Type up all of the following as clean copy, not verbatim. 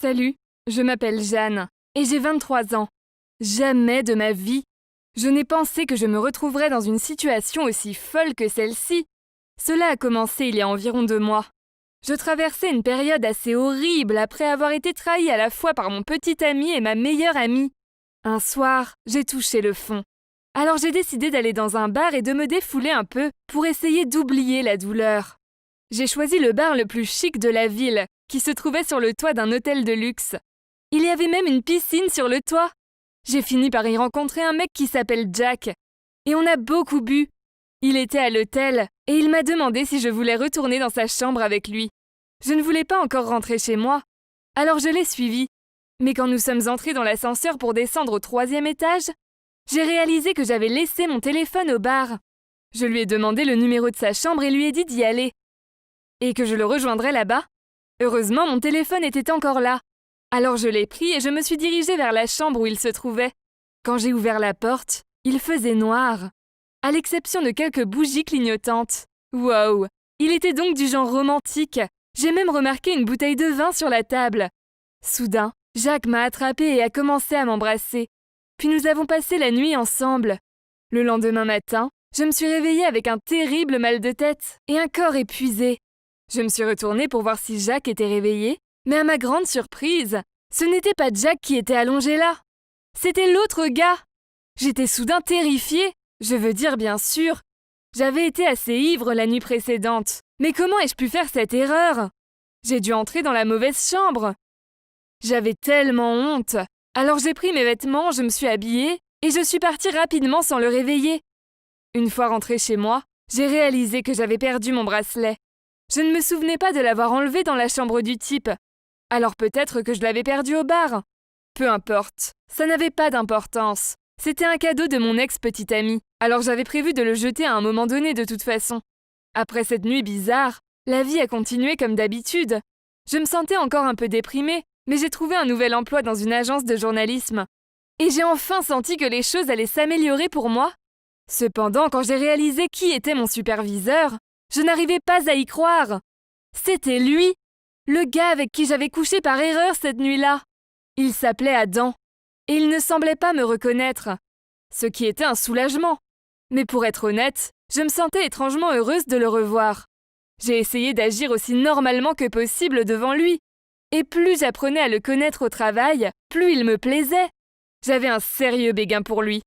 Salut, je m'appelle Jeanne et j'ai 23 ans. Jamais de ma vie, je n'ai pensé que je me retrouverais dans une situation aussi folle que celle-ci. Cela a commencé il y a environ 2 mois. Je traversais une période assez horrible après avoir été trahie à la fois par mon petit ami et ma meilleure amie. Un soir, j'ai touché le fond. Alors j'ai décidé d'aller dans un bar et de me défouler un peu pour essayer d'oublier la douleur. J'ai choisi le bar le plus chic de la ville, qui se trouvait sur le toit d'un hôtel de luxe. Il y avait même une piscine sur le toit. J'ai fini par y rencontrer un mec qui s'appelle Jack. Et on a beaucoup bu. Il était à l'hôtel et il m'a demandé si je voulais retourner dans sa chambre avec lui. Je ne voulais pas encore rentrer chez moi. Alors je l'ai suivi. Mais quand nous sommes entrés dans l'ascenseur pour descendre au 3e étage, j'ai réalisé que j'avais laissé mon téléphone au bar. Je lui ai demandé le numéro de sa chambre et lui ai dit d'y aller. Et que je le rejoindrais là-bas. Heureusement, mon téléphone était encore là. Alors je l'ai pris et je me suis dirigée vers la chambre où il se trouvait. Quand j'ai ouvert la porte, il faisait noir, à l'exception de quelques bougies clignotantes. Wow! Il était donc du genre romantique. J'ai même remarqué une bouteille de vin sur la table. Soudain, Jacques m'a attrapée et a commencé à m'embrasser. Puis nous avons passé la nuit ensemble. Le lendemain matin, je me suis réveillée avec un terrible mal de tête et un corps épuisé. Je me suis retournée pour voir si Jacques était réveillé, mais à ma grande surprise, ce n'était pas Jack qui était allongé là. C'était l'autre gars. J'étais soudain terrifiée. Je veux dire, bien sûr. J'avais été assez ivre la nuit précédente. Mais comment ai-je pu faire cette erreur? J'ai dû entrer dans la mauvaise chambre. J'avais tellement honte. Alors j'ai pris mes vêtements, je me suis habillée et je suis partie rapidement sans le réveiller. Une fois rentrée chez moi, j'ai réalisé que j'avais perdu mon bracelet. Je ne me souvenais pas de l'avoir enlevé dans la chambre du type. Alors peut-être que je l'avais perdu au bar. Peu importe, ça n'avait pas d'importance. C'était un cadeau de mon ex-petite amie, alors j'avais prévu de le jeter à un moment donné de toute façon. Après cette nuit bizarre, la vie a continué comme d'habitude. Je me sentais encore un peu déprimée, mais j'ai trouvé un nouvel emploi dans une agence de journalisme. Et j'ai enfin senti que les choses allaient s'améliorer pour moi. Cependant, quand j'ai réalisé qui était mon superviseur, je n'arrivais pas à y croire. C'était lui, le gars avec qui j'avais couché par erreur cette nuit-là. Il s'appelait Adam, et il ne semblait pas me reconnaître, ce qui était un soulagement. Mais pour être honnête, je me sentais étrangement heureuse de le revoir. J'ai essayé d'agir aussi normalement que possible devant lui, et plus j'apprenais à le connaître au travail, plus il me plaisait. J'avais un sérieux béguin pour lui.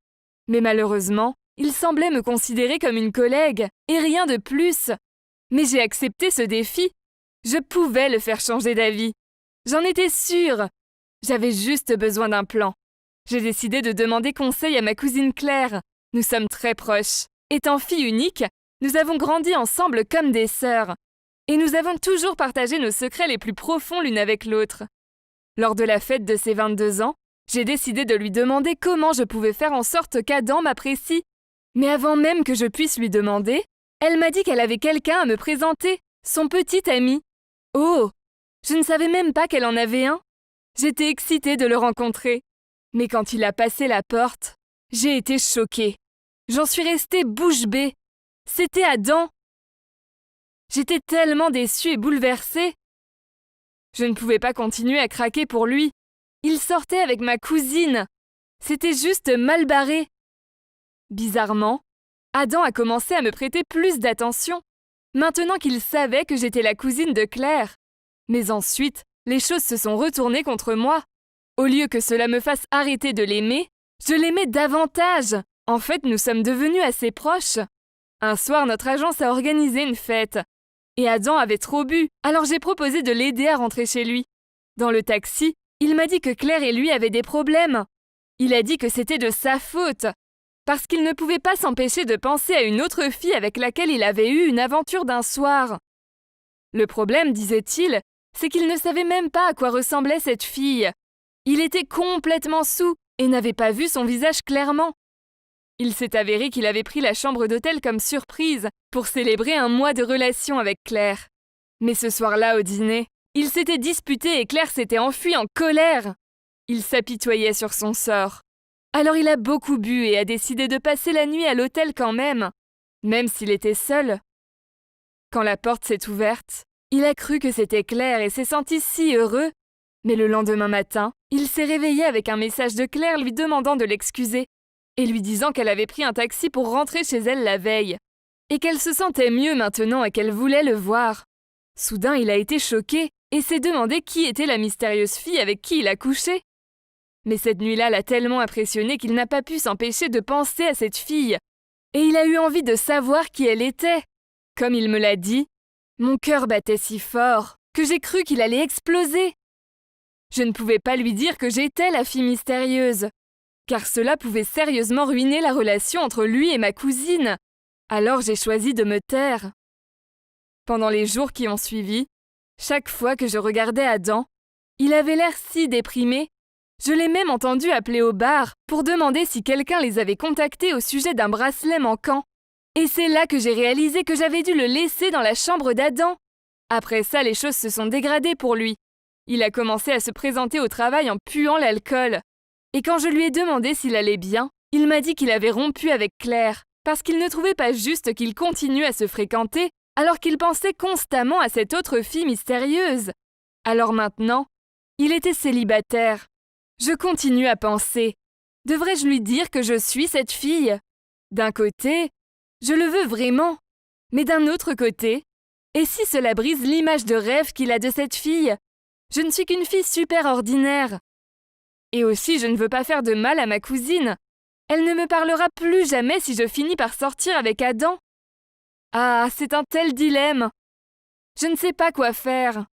Mais malheureusement, il semblait me considérer comme une collègue, et rien de plus. Mais j'ai accepté ce défi. Je pouvais le faire changer d'avis. J'en étais sûre. J'avais juste besoin d'un plan. J'ai décidé de demander conseil à ma cousine Claire. Nous sommes très proches. Étant fille unique, nous avons grandi ensemble comme des sœurs. Et nous avons toujours partagé nos secrets les plus profonds l'une avec l'autre. Lors de la fête de ses 22 ans, j'ai décidé de lui demander comment je pouvais faire en sorte qu'Adam m'apprécie. Mais avant même que je puisse lui demander, elle m'a dit qu'elle avait quelqu'un à me présenter, son petit ami. Oh, je ne savais même pas qu'elle en avait un. J'étais excitée de le rencontrer. Mais quand il a passé la porte, j'ai été choquée. J'en suis restée bouche bée. C'était Adam. J'étais tellement déçue et bouleversée. Je ne pouvais pas continuer à craquer pour lui. Il sortait avec ma cousine. C'était juste mal barré. Bizarrement, Adam a commencé à me prêter plus d'attention, maintenant qu'il savait que j'étais la cousine de Claire. Mais ensuite, les choses se sont retournées contre moi. Au lieu que cela me fasse arrêter de l'aimer, je l'aimais davantage. En fait, nous sommes devenus assez proches. Un soir, notre agence a organisé une fête. Et Adam avait trop bu, alors j'ai proposé de l'aider à rentrer chez lui. Dans le taxi, il m'a dit que Claire et lui avaient des problèmes. Il a dit que c'était de sa faute, parce qu'il ne pouvait pas s'empêcher de penser à une autre fille avec laquelle il avait eu une aventure d'un soir. Le problème, disait-il, c'est qu'il ne savait même pas à quoi ressemblait cette fille. Il était complètement saoul et n'avait pas vu son visage clairement. Il s'est avéré qu'il avait pris la chambre d'hôtel comme surprise pour célébrer un mois de relation avec Claire. Mais ce soir-là, au dîner, il s'était disputé et Claire s'était enfuie en colère. Il s'apitoyait sur son sort. Alors il a beaucoup bu et a décidé de passer la nuit à l'hôtel quand même s'il était seul. Quand la porte s'est ouverte, il a cru que c'était Claire et s'est senti si heureux. Mais le lendemain matin, il s'est réveillé avec un message de Claire lui demandant de l'excuser et lui disant qu'elle avait pris un taxi pour rentrer chez elle la veille et qu'elle se sentait mieux maintenant et qu'elle voulait le voir. Soudain, il a été choqué et s'est demandé qui était la mystérieuse fille avec qui il a couché. Mais cette nuit-là l'a tellement impressionné qu'il n'a pas pu s'empêcher de penser à cette fille. Et il a eu envie de savoir qui elle était. Comme il me l'a dit, mon cœur battait si fort que j'ai cru qu'il allait exploser. Je ne pouvais pas lui dire que j'étais la fille mystérieuse, car cela pouvait sérieusement ruiner la relation entre lui et ma cousine. Alors j'ai choisi de me taire. Pendant les jours qui ont suivi, chaque fois que je regardais Adam, il avait l'air si déprimé. Je l'ai même entendu appeler au bar pour demander si quelqu'un les avait contactés au sujet d'un bracelet manquant. Et c'est là que j'ai réalisé que j'avais dû le laisser dans la chambre d'Adam. Après ça, les choses se sont dégradées pour lui. Il a commencé à se présenter au travail en puant l'alcool. Et quand je lui ai demandé s'il allait bien, il m'a dit qu'il avait rompu avec Claire, parce qu'il ne trouvait pas juste qu'il continue à se fréquenter alors qu'il pensait constamment à cette autre fille mystérieuse. Alors maintenant, il était célibataire. Je continue à penser. Devrais-je lui dire que je suis cette fille ? D'un côté, je le veux vraiment. Mais d'un autre côté, et si cela brise l'image de rêve qu'il a de cette fille ? Je ne suis qu'une fille super ordinaire. Et aussi, je ne veux pas faire de mal à ma cousine. Elle ne me parlera plus jamais si je finis par sortir avec Adam. Ah, c'est un tel dilemme. Je ne sais pas quoi faire.